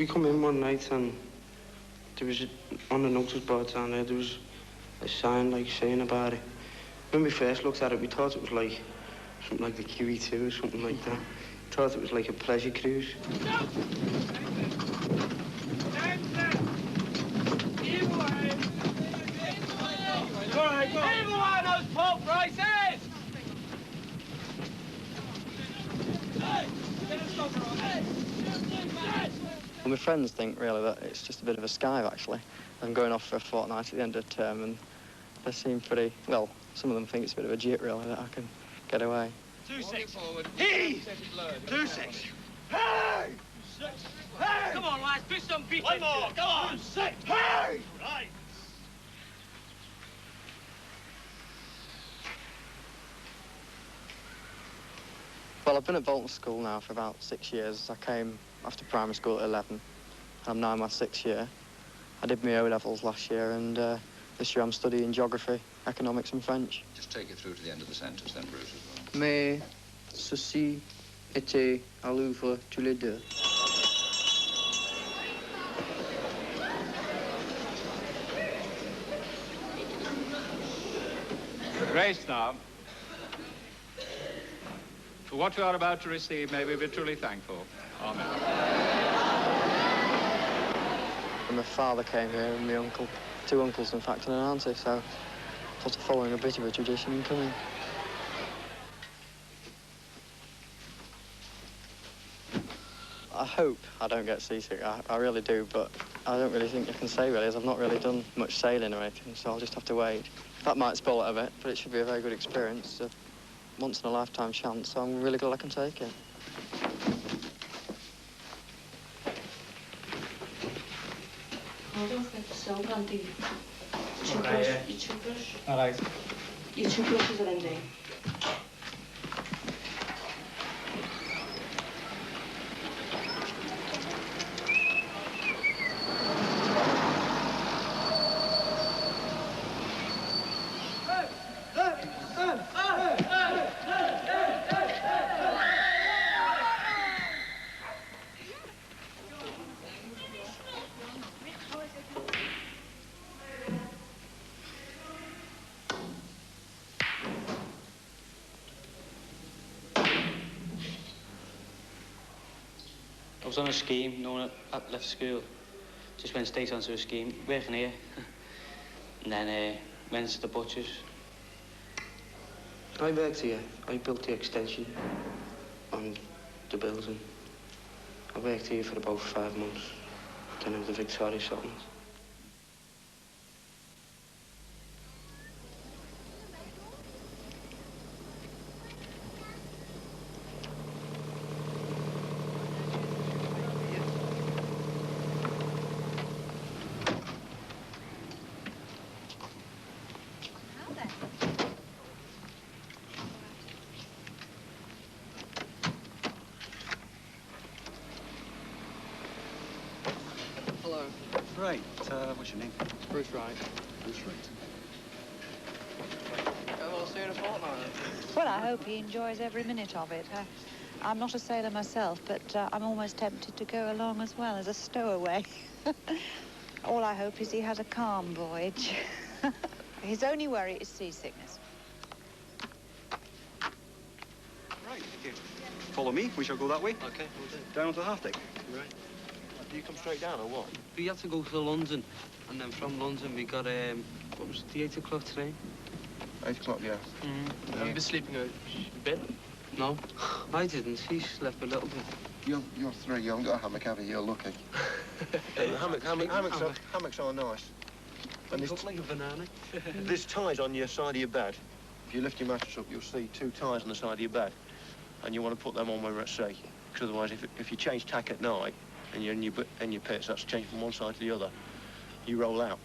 we come in one night and there was, on the notice board down there, there was a sign like saying about it. When we first looked at it, we thought it was like something like the QE2 or something like that. We thought it was like a pleasure cruise. Those pork prices! Well, my friends think really that it's just a bit of a skive actually. I'm going off for a fortnight at the end of term and they seem pretty, well, some of them think it's a bit of a jit really that I can get away. 2-6. He! 2-6. Hey! Hey! Come on, lads, do some beat. One more, go on! 2-6. Hey! Right. Well, I've been at Bolton School now for about 6 years. I came after primary school at 11. I'm now in my 6th year. I did my O-levels last year, and this year I'm studying geography, economics and French. Just take it through to the end of the sentence then, Bruce, as well. Mais ceci était à l'ouvre tous les deux. Grace now. For what you are about to receive, may we be truly thankful. Amen. And my father came here and my uncle, 2 uncles in fact, and an auntie, so sort of following a bit of a tradition and coming. I hope I don't get seasick, I really do, but I don't really think I can say really, as I've not really done much sailing or anything, so I'll just have to wait. That might spoil it a bit, but it should be a very good experience. It's a once-in-a-lifetime chance, so I'm really glad I can take it. All right. Your two brushes are in there. I was on a scheme, no one had left school. Just went straight onto a scheme, working here. And then went to the butchers. I worked here. I built the extension on the building. I worked here for about 5 months. Then I was the Victoria settlement. Hello. Right, what's your name? Bruce Wright. Bruce Wright. Well, I'll see you in a fortnight. Well, I hope he enjoys every minute of it. I'm not a sailor myself, but I'm almost tempted to go along as well as a stowaway. All I hope is he has a calm voyage. His only worry is seasickness. Right, thank you. Follow me, we shall go that way. Okay, we'll do. Down onto the half deck. Right. Do you come straight down or what? We had to go to London, and then from London we got, what was it, the 8 o'clock train? 8 o'clock, yeah. Mm-hmm. Have you been sleeping a bit? No, I didn't. He slept a little bit. You're 3, you haven't got a hammock, have you? You're lucky. Hammocks are nice. And it looks like a banana. There's ties on your side of your bed. If you lift your mattress up, you'll see 2 ties on the side of your bed. And you want to put them on when we're at sea. Because otherwise, if you change tack at night, and you're in your pits, that's changed from one side to the other, you roll out.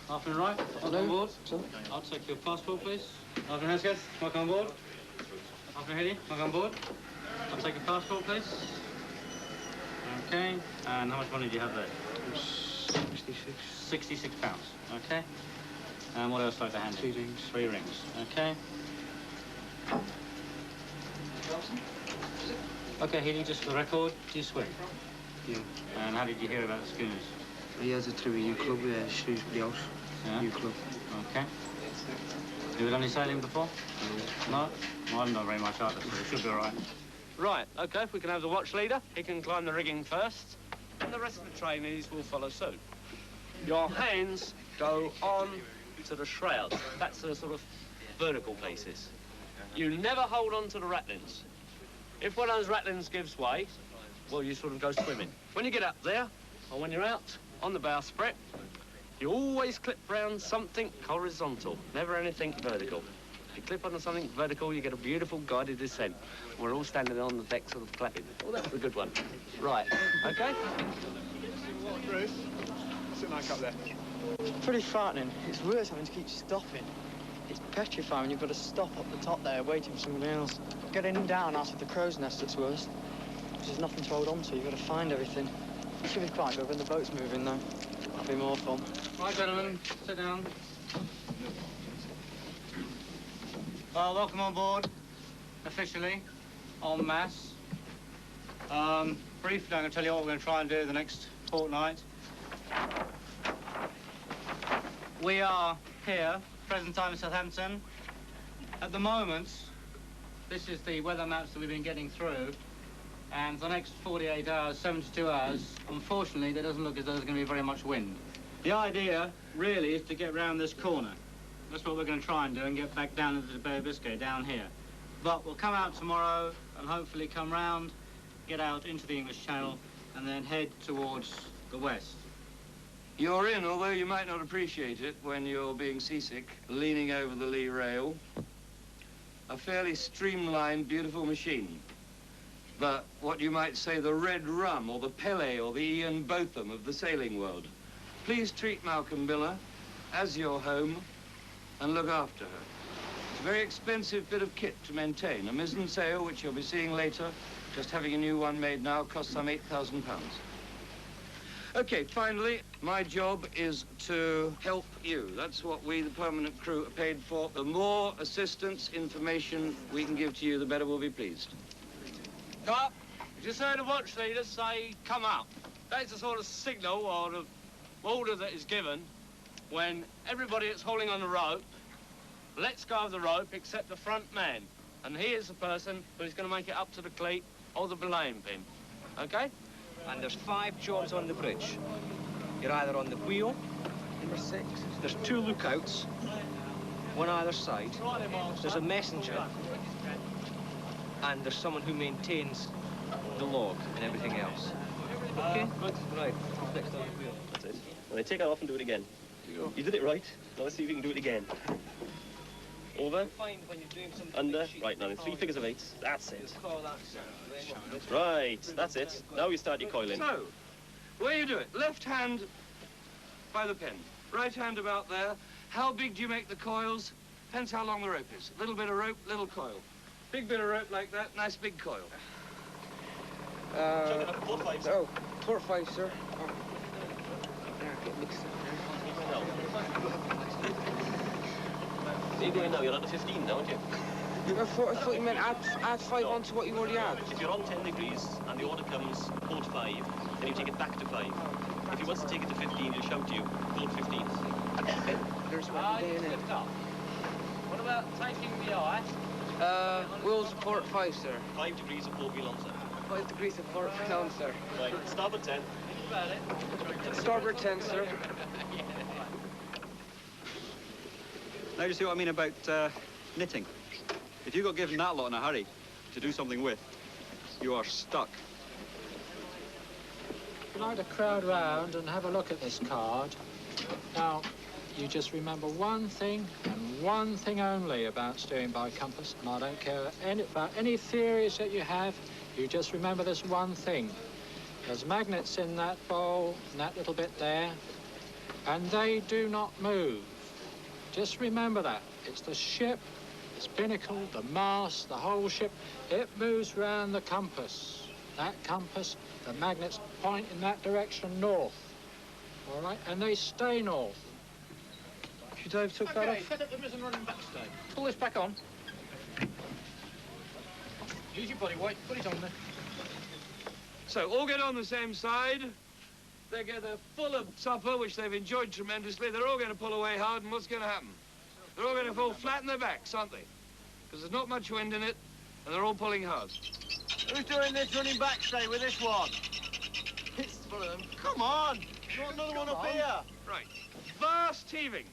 Half and right, welcome on board. I'll take your passport, please. Half and Hesketh, welcome on board. Half and Haley, welcome on board. I'll take your passport, please. Okay, and how much money do you have there? 66. 66 pounds, okay. And what else like to hand you? 3 rings. 3 rings, okay. Okay, Haley, just for the record, do you swim? Yeah. And how did you hear about the schooners? He has it through a U club, Shrewsbury House. Yeah? U club. Okay. You ever done any sailing before? No? Well, I haven't done very much either, so it should be all right. Right, OK, if we can have the watch leader, he can climb the rigging first, and the rest of the trainees will follow suit. Your hands go on to the shrouds. That's the sort of vertical pieces. You never hold on to the ratlins. If one of those ratlins gives way, well, you sort of go swimming. When you get up there, or when you're out on the bowsprit, you always clip round something horizontal, never anything vertical. If you clip onto something vertical, you get a beautiful guided descent. We're all standing on the deck sort of clapping. Oh, that's a good one. Right, OK? Bruce, what's it like up there? It's pretty frightening. It's worse having to keep stopping. It's petrifying. You've got to stop up the top there, waiting for somebody else. Getting down out of the crow's nest, it's worse. There's nothing to hold on to. You've got to find everything. It should be quite good when the boat's moving, though. That'll be more fun. Right, gentlemen, sit down. Well, welcome on board, officially, en masse. Briefly, I'm going to tell you what we're going to try and do the next fortnight. We are here, present time in Southampton. At the moment, this is the weather maps that we've been getting through. And for the next 48 hours, 72 hours, unfortunately, there doesn't look as though there's going to be very much wind. The idea, really, is to get round this corner. That's what we're going to try and do, and get back down into the Bay of Biscay, down here. But we'll come out tomorrow and hopefully come round, get out into the English Channel, and then head towards the west. You're in, although you might not appreciate it when you're being seasick, leaning over the lee rail. A fairly streamlined, beautiful machine. But what you might say the Red Rum, or the Pele, or the Ian Botham of the sailing world. Please treat Malcolm Miller as your home and look after her. It's a very expensive bit of kit to maintain. A mizzen sail, which you'll be seeing later, just having a new one made now, costs some £8,000. OK, finally, my job is to help you. That's what we, the permanent crew, are paid for. The more assistance, information we can give to you, the better we'll be pleased. Come up. You just heard the watch leader say, come up. That's the sort of signal or the order that is given when everybody that's hauling on the rope lets go of the rope except the front man. And he is the person who's going to make it up to the cleat or the belaying pin. OK? And there's 5 jobs on the bridge. You're either on the wheel, number 6. There's 2 lookouts, one either side. There's a messenger. And there's someone who maintains the log and everything else. Okay? Right. Next on the wheel. That's it. Well, take it off and do it again. You did it right. Now let's see if you can do it again. Over. Find when you're doing something Under. Right, now in 3 figures of 8. That's it. Right, that's it. Now you start your coiling. So, where you do it, left hand by the pin, right hand about there. How big do you make the coils? Depends how long the rope is. Little bit of rope, little coil. Big bit of rope like that, nice big coil. 4 5, sir. Oh, 4 5, sir. Oh. Get mixed up now. What are you doing now? You're on the 15 now, aren't you? I thought you meant add 5 on to what you already had. If you're on 10 degrees and the order comes port 5, then you take it back to 5. If he wants to take it to 15, he'll shout to you, port 15. There's one day in it. What about taking the eye? Wheels of port 5, sir. 5 degrees of port wheel on, sir. 5 degrees of port down, sir. Right, starboard 10. Starboard 10, sir. Now you see what I mean about knitting. If you got given that lot in a hurry to do something with, you are stuck. I'd like to crowd round and have a look at this card. Now, you just remember one thing and one thing only about steering by compass, and I don't care about any theories that you have, you just remember this one thing. There's magnets in that bowl, and that little bit there, and they do not move. Just remember that. It's the ship, its binnacle, the mast, the whole ship. It moves round the compass. That compass, the magnets point in that direction north. All right? And they stay north. Should I have took that off? Set up the mizzen running backstay. Pull this back on. Use your body weight. Put it on there. So, all get on the same side. They're full of supper, which they've enjoyed tremendously. They're all going to pull away hard, and what's going to happen? They're all going to fall flat on their backs, aren't they? Because there's not much wind in it, and they're all pulling hard. Who's doing this running back stay with this one? It's for them. Come on! You want another one up here? Right. Vast heaving.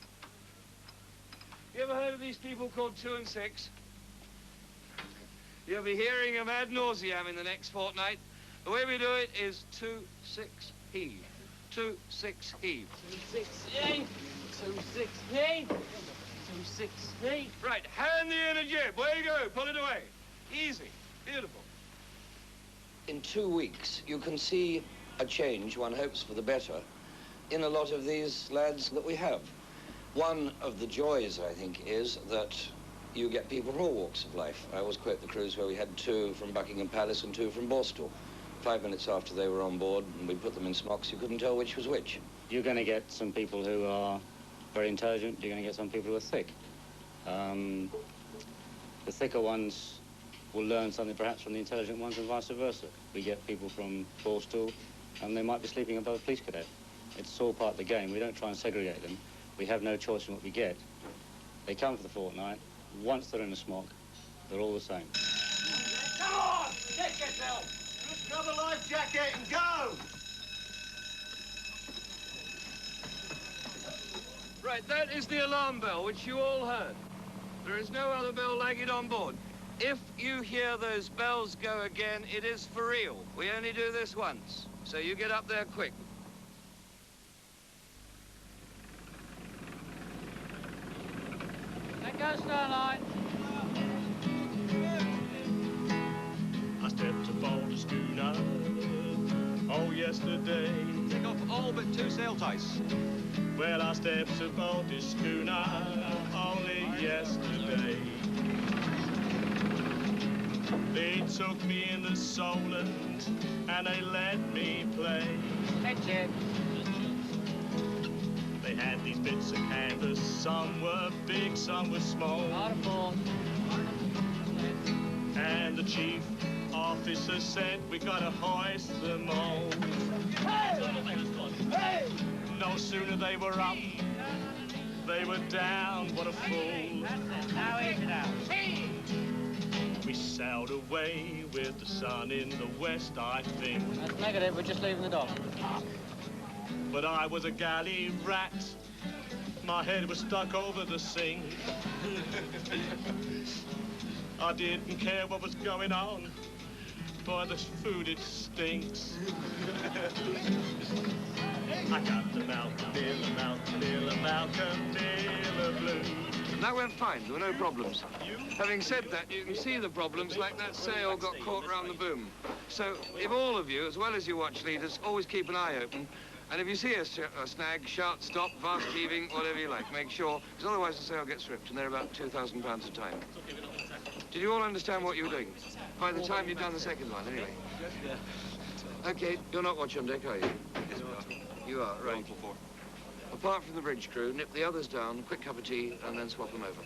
You ever heard of these people called 2 and 6? You'll be hearing them ad nauseam in the next fortnight. The way we do it is 2, 6, heave. 2, 6, heave. 2, 6, heave. 2, 6, heave. 2, 6, heave. Right, hand the inner jib. Where you go? Pull it away. Easy. Beautiful. In 2 weeks, you can see a change, one hopes for the better, in a lot of these lads that we have. One of the joys, I think, is that you get people from all walks of life. I always quote the cruise where we had 2 from Buckingham Palace and 2 from Borstal. 5 minutes after they were on board and we put them in smocks, you couldn't tell which was which. You're going to get some people who are very intelligent. You're going to get some people who are thick. The thicker ones will learn something perhaps from the intelligent ones and vice versa. We get people from Borstal and they might be sleeping above a police cadet. It's all part of the game. We don't try and segregate them. We have no choice in what we get. They come for the fortnight. Once they're in a smock, they're all the same. Come on! Get yourself! Grab a life jacket and go! Right, that is the alarm bell, which you all heard. There is no other bell like it on board. If you hear those bells go again, it is for real. We only do this once, so you get up there quick. Let go, Starlight. I stepped aboard the schooner, oh, yesterday. Take off all but 2 sail ties. Well, I stepped aboard the schooner only yesterday. They took me in the Solent and they let me play. That's it. They had these bits of canvas, some were big, some were small. And the chief officer said, we gotta hoist them all. Hey! Hey! No sooner they were up, they were down, what a fool. Now is it out? We sailed away with the sun in the west, I think. That's negative, we're just leaving the dock. But I was a galley rat. My head was stuck over the sink. I didn't care what was going on. Boy, this food, it stinks. I got the Malcolm Miller blues. That went fine, there were no problems. Having said that, you can see the problems, like that sail got caught round the boom. So if all of you, as well as your watch leaders, always keep an eye open, and if you see a snag, shout, stop, fast heaving, whatever you like, make sure, because otherwise the sail gets ripped, and they're about £2,000 a time. Did you all understand what you were doing? By the time you'd done the second one, anyway. Okay, you're not watch on deck, are you? You are, right. Apart from the bridge crew, nip the others down, quick cup of tea, and then swap them over.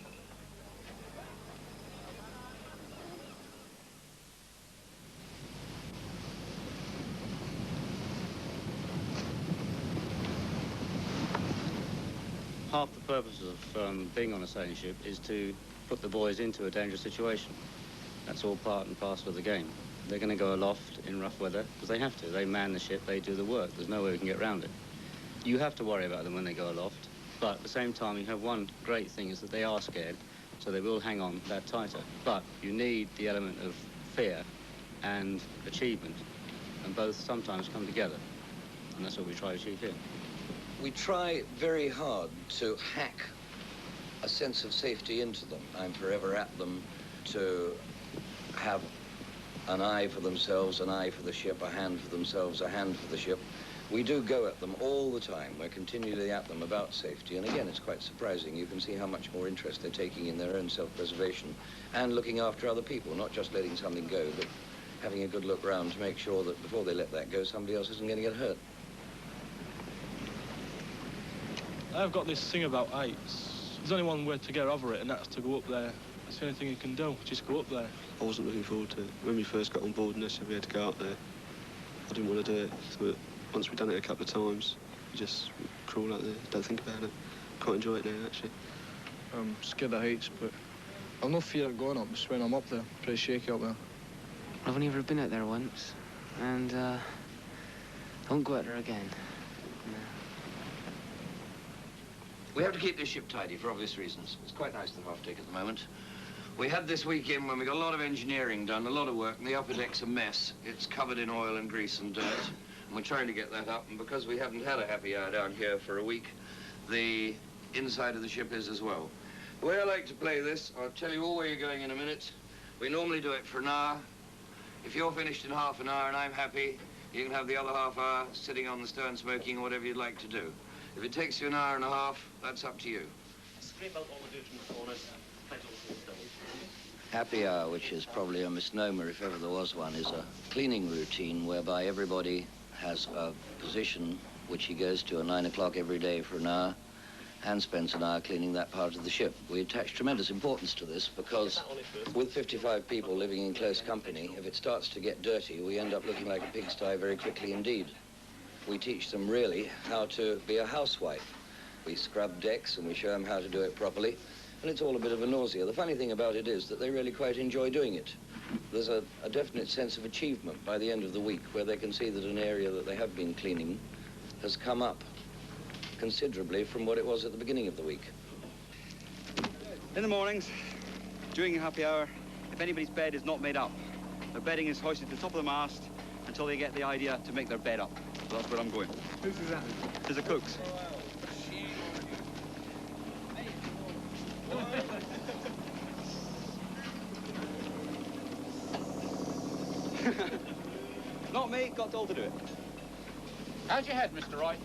Half the purpose of being on a sailing ship is to put the boys into a dangerous situation. That's all part and parcel of the game. They're going to go aloft in rough weather because they have to. They man the ship, they do the work. There's no way we can get around it. You have to worry about them when they go aloft, but at the same time, you have one great thing is that they are scared, so they will hang on that tighter. But you need the element of fear and achievement, and both sometimes come together, and that's what we try to achieve here. We try very hard to hack a sense of safety into them. I'm forever at them to have an eye for themselves, an eye for the ship, a hand for themselves, a hand for the ship. We do go at them all the time. We're continually at them about safety. And again, it's quite surprising. You can see how much more interest they're taking in their own self-preservation and looking after other people, not just letting something go, but having a good look round to make sure that before they let that go, somebody else isn't going to get hurt. I've got this thing about heights. There's only one way to get over it, and that's to go up there. That's the only thing you can do, just go up there. I wasn't looking forward to it. When we first got on board and they said we had to go out there, I didn't want to do it. So once we'd done it a couple of times, you just crawl out there, don't think about it. Quite enjoy it now, actually. I'm scared of heights, but I've no fear of going up. Just when I'm up there, pretty shaky up there. I've only ever been out there once, and I won't go out there again. No. We have to keep this ship tidy for obvious reasons. It's quite nice, the half deck at the moment. We had this weekend when we got a lot of engineering done, a lot of work, and the upper deck's a mess. It's covered in oil and grease and dirt, and we're trying to get that up, and because we haven't had a happy hour down here for a week, the inside of the ship is as well. The way I like to play this, I'll tell you all where you're going in a minute. We normally do it for an hour. If you're finished in half an hour and I'm happy, you can have the other half hour sitting on the stern smoking or whatever you'd like to do. If it takes you an hour and a half, that's up to you. Scrape out all the dirt from the corners, plant all the stones. Happy hour, which is probably a misnomer if ever there was one, is a cleaning routine whereby everybody has a position which he goes to at 9 o'clock every day for an hour and spends an hour cleaning that part of the ship. We attach tremendous importance to this because with 55 people living in close company, if it starts to get dirty, we end up looking like a pigsty very quickly indeed. We teach them really how to be a housewife. We scrub decks and we show them how to do it properly, and it's all a bit of a nausea. The funny thing about it is that they really quite enjoy doing it. There's a definite sense of achievement by the end of the week where they can see that an area that they have been cleaning has come up considerably from what it was at the beginning of the week. In the mornings, during a happy hour, if anybody's bed is not made up, their bedding is hoisted to the top of the mast until they get the idea to make their bed up. So that's where I'm going. Who's that? There's a cook's. Not me, got told to do it. How's your head, Mr. Wright?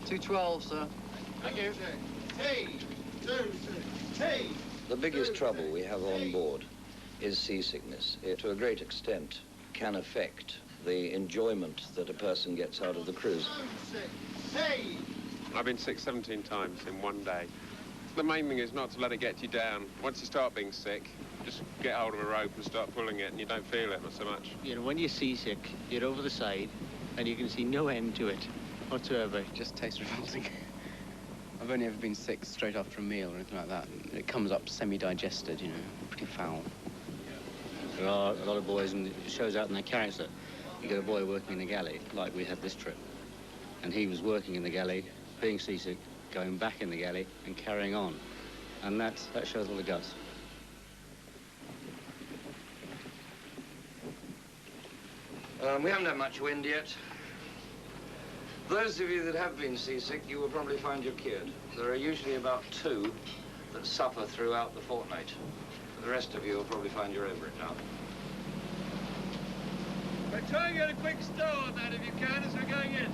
212, sir. Thank you. The biggest trouble we have on board is seasickness. It, to a great extent, can affect the enjoyment that a person gets out of the cruise. I've been sick 17 times in one day. The main thing is not to let it get you down. Once you start being sick, just get hold of a rope and start pulling it, and you don't feel it, not so much. You know, when you're seasick, you're over the side, and you can see no end to it whatsoever. It just tastes revolting. I've only ever been sick straight after a meal or anything like that. It comes up semi-digested, you know, pretty foul. There are a lot of boys, and it shows out in their character. You get a boy working in the galley, like we had this trip. And he was working in the galley, being seasick, going back in the galley, and carrying on. And that shows all the guts. We haven't had much wind yet. Those of you that have been seasick, you will probably find you're cured. There are usually about 2 that suffer throughout the fortnight. The rest of you will probably find you're over it now. But try and get a quick start on that if you can as we're going in.